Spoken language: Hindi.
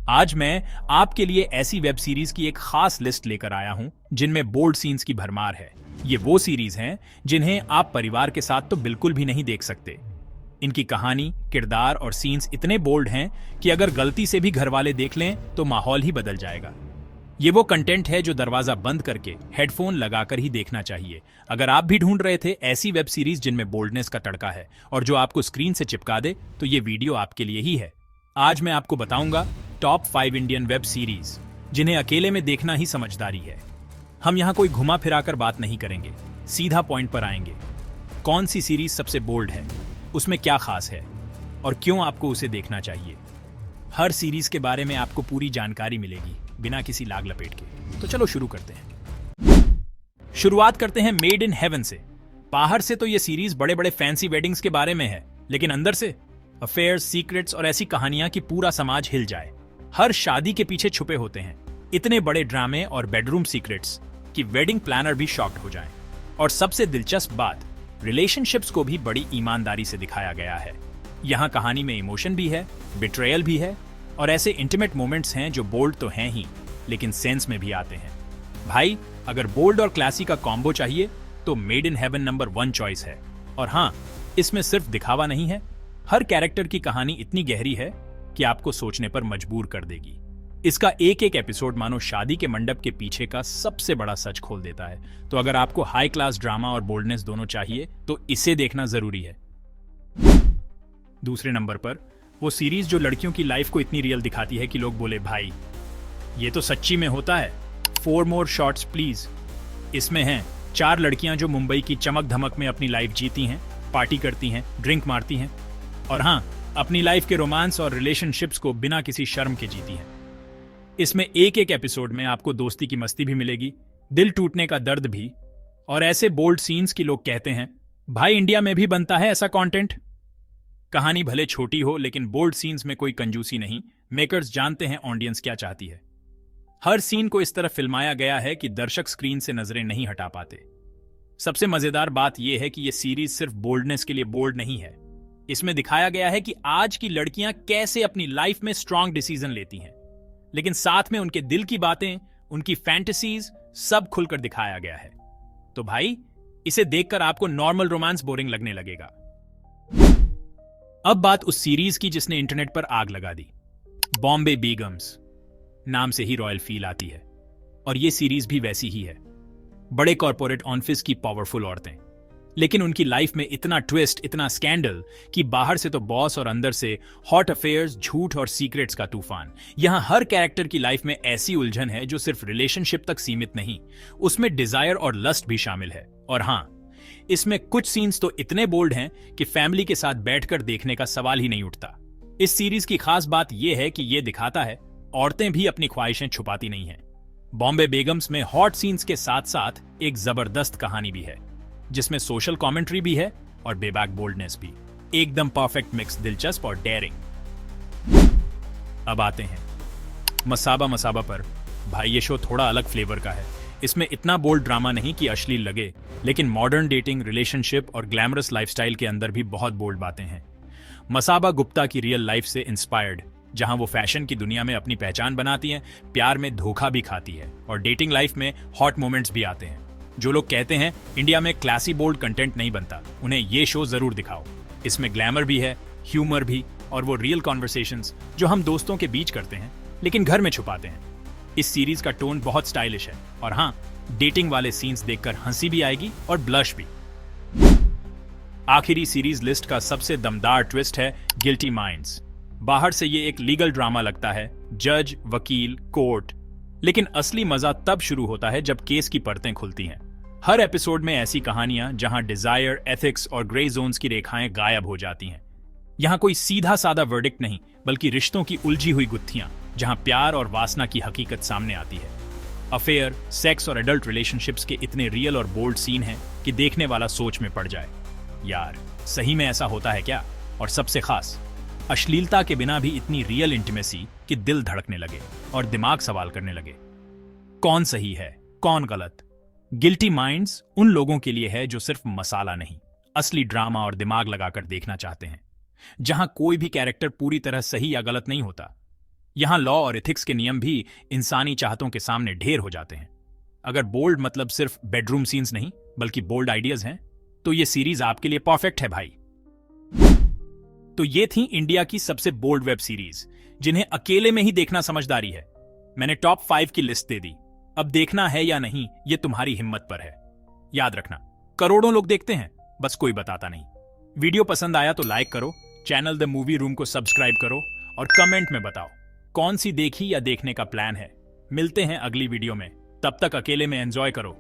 आज मैं आपके लिए ऐसी वेब सीरीज की एक खास लिस्ट लेकर आया हूं जिनमें बोल्ड सीन्स की भरमार है। ये वो सीरीज हैं जिन्हें आप परिवार के साथ तो बिल्कुल भी नहीं देख सकते। इनकी कहानी, किरदार और सीन्स इतने बोल्ड हैं कि अगर गलती से भी घर वाले देख लें तो माहौल ही बदल जाएगा। ये वो कंटेंट है जो दरवाजा बंद करके हेडफोन लगाकर ही देखना चाहिए। अगर आप भी ढूंढ रहे थे ऐसी वेब सीरीज जिनमें बोल्डनेस का तड़का है और जो आपको स्क्रीन से चिपका दे, तो ये वीडियो आपके लिए ही है। आज मैं आपको बताऊंगा टॉप 5 इंडियन वेब सीरीज जिन्हें अकेले में देखना ही समझदारी है। हम यहाँ कोई घुमा फिराकर बात नहीं करेंगे, सीधा पॉइंट पर आएंगे। कौन सी सीरीज सबसे बोल्ड है, उसमें क्या खास है और क्यों आपको उसे देखना चाहिए। हर सीरीज के बारे में आपको पूरी जानकारी मिलेगी बिना किसी लाग लपेट के। तो चलो शुरू करते हैं। शुरुआत करते हैं मेड इन हेवन से। बाहर से तो ये सीरीज बड़े बड़े फैंसी वेडिंग्स के बारे में है, लेकिन अंदर से अफेयर्स, सीक्रेट्स और ऐसी कहानियां कि पूरा समाज हिल जाए। हर शादी के पीछे छुपे होते हैं इतने बड़े ड्रामे और बेडरूम सीक्रेट्स कि वेडिंग प्लानर भी शॉक्ड हो जाएं। और सबसे दिलचस्प बात, रिलेशनशिप्स को भी बड़ी ईमानदारी से दिखाया गया है। यहाँ कहानी में इमोशन भी है, बिट्रेयल भी है और ऐसे इंटीमेट मोमेंट्स हैं जो बोल्ड तो हैं ही, लेकिन सेंस में भी आते हैं। भाई, अगर बोल्ड और क्लासी का कॉम्बो चाहिए तो made in heaven number 1 choice है। और हाँ, इसमें सिर्फ दिखावा नहीं है, हर कैरेक्टर की कहानी इतनी गहरी है कि आपको सोचने पर मजबूर कर देगी। इसका एक एक एपिसोड मानो शादी के मंडप के पीछे का सबसे बड़ा सच खोल देता है। तो अगर आपको हाई क्लास ड्रामा और बोल्डनेस दोनों चाहिए तो इसे देखना जरूरी है। दूसरे नंबर पर वो सीरीज जो लड़कियों की लाइफ को इतनी रियल दिखाती है कि लोग बोले, भाई ये तो सच्ची में होता है। 4 मोर शॉट्स प्लीज। इसमें हैं 4 लड़कियां जो मुंबई की चमक धमक में अपनी लाइफ जीती हैं, पार्टी करती हैं, ड्रिंक मारती हैं और हाँ, अपनी लाइफ के रोमांस और रिलेशनशिप्स को बिना किसी शर्म के जीती हैं। इसमें एक एक एपिसोड में आपको दोस्ती की मस्ती भी मिलेगी, दिल टूटने का दर्द भी, और ऐसे बोल्ड सीन्स की लोग कहते हैं, भाई इंडिया में भी बनता है ऐसा कंटेंट। कहानी भले छोटी हो, लेकिन बोल्ड सीन्स में कोई कंजूसी नहीं। मेकर्स जानते हैं ऑडियंस क्या चाहती है। हर सीन को इस तरह फिल्माया गया है कि दर्शक स्क्रीन से नजरें नहीं हटा पाते। सबसे मजेदार बात यह है कि यह सीरीज सिर्फ बोल्डनेस के लिए बोल्ड नहीं है। इसमें दिखाया गया है कि आज की लड़कियां कैसे अपनी लाइफ में स्ट्रांग डिसीजन लेती हैं, लेकिन साथ में उनके दिल की बातें, उनकी फैंटेसीज सब खुलकर दिखाया गया है। तो भाई, इसे देखकर आपको नॉर्मल रोमांस बोरिंग लगने लगेगा। अब बात उस सीरीज की जिसने इंटरनेट पर आग लगा दी, बॉम्बे बेगम्स। नाम से ही रॉयल फील आती है और यह सीरीज भी वैसी ही है। बड़े कॉर्पोरेट ऑफिस की पावरफुल औरतें, लेकिन उनकी लाइफ में इतना ट्विस्ट, इतना स्कैंडल कि बाहर से तो बॉस और अंदर से हॉट अफेयर्स, झूठ और सीक्रेट्स का तूफान। यहां हर कैरेक्टर की लाइफ में ऐसी उलझन है जो सिर्फ रिलेशनशिप तक सीमित नहीं, उसमें डिजायर और लस्ट भी शामिल है। और हां, इसमें कुछ सीन्स तो इतने बोल्ड हैं कि फैमिली के साथ बैठकर देखने का सवाल ही नहीं उठता। इस सीरीज की खास बात यह है कि यह दिखाता है औरतें भी अपनी ख्वाहिशें छुपाती नहीं हैं। बॉम्बे बेगम्स में हॉट सीन्स के साथ साथ एक जबरदस्त कहानी भी है जिसमें सोशल कमेंट्री भी है और बेबाक बोल्डनेस भी। एकदम परफेक्ट मिक्स, दिलचस्प और डेयरिंग। अब आते हैं मसाबा मसाबा पर। भाई, ये शो थोड़ा अलग फ्लेवर का है। इसमें इतना बोल्ड ड्रामा नहीं कि अश्लील लगे, लेकिन मॉडर्न डेटिंग, रिलेशनशिप और ग्लैमरस लाइफस्टाइल के अंदर भी बहुत बोल्ड बातें हैं। मसाबा गुप्ता की रियल लाइफ से इंस्पायर्ड, जहां वो फैशन की दुनिया में अपनी पहचान बनाती हैं, प्यार में धोखा भी खाती है और डेटिंग लाइफ में हॉट मोमेंट्स भी आते हैं। जो लोग कहते हैं इंडिया में क्लासी बोल्ड कंटेंट नहीं बनता, उन्हें ये शो जरूर दिखाओ। इसमें ग्लैमर भी है, ह्यूमर भी और वो रियल कॉन्वर्सेशंस जो हम दोस्तों के बीच करते हैं लेकिन घर में छुपाते हैं। इस सीरीज का टोन बहुत स्टाइलिश है और हाँ, डेटिंग वाले सीन्स देखकर हंसी भी आएगी और ब्लश भी। आखिरी सीरीज लिस्ट का सबसे दमदार ट्विस्ट है गिल्टी माइंड्स। बाहर से ये एक लीगल ड्रामा लगता है, जज, वकील, कोर्ट, लेकिन असली मजा तब शुरू होता है जब केस की परतें खुलती हैं। हर एपिसोड में ऐसी कहानियां जहां डिजायर, एथिक्स और ग्रे जोन्स की रेखाएं गायब हो जाती हैं। यहां कोई सीधा साधा वर्डिक्ट नहीं, बल्कि रिश्तों की उलझी हुई गुत्थियां, जहां प्यार और वासना की हकीकत सामने आती है। अफेयर, सेक्स और एडल्ट रिलेशनशिप्स के इतने रियल और बोल्ड सीन हैं कि देखने वाला सोच में पड़ जाए, यार सही में ऐसा होता है क्या। और सबसे खास, अश्लीलता के बिना भी इतनी रियल इंटीमेसी कि दिल धड़कने लगे और दिमाग सवाल करने लगे, कौन सही है, कौन गलत। गिल्टी माइंड्स उन लोगों के लिए है जो सिर्फ मसाला नहीं, असली ड्रामा और दिमाग लगाकर देखना चाहते हैं, जहां कोई भी कैरेक्टर पूरी तरह सही या गलत नहीं होता, यहां लॉ और एथिक्स के नियम भी इंसानी चाहतों के सामने ढेर हो जाते हैं। अगर बोल्ड मतलब सिर्फ बेडरूम सीन्स नहीं बल्कि बोल्ड आइडियाज हैं, तो ये सीरीज आपके लिए परफेक्ट है भाई। तो ये थी इंडिया की सबसे बोल्ड वेब सीरीज जिन्हें अकेले में ही देखना समझदारी है। मैंने टॉप 5 की लिस्ट दे दी। अब देखना है या नहीं ये तुम्हारी हिम्मत पर है। याद रखना, करोड़ों लोग देखते हैं, बस कोई बताता नहीं। वीडियो पसंद आया तो लाइक करो, चैनल द मूवी रूम को सब्सक्राइब करो और कमेंट में बताओ कौन सी देखी या देखने का प्लान है। मिलते हैं अगली वीडियो में, तब तक अकेले में एंजॉय करो।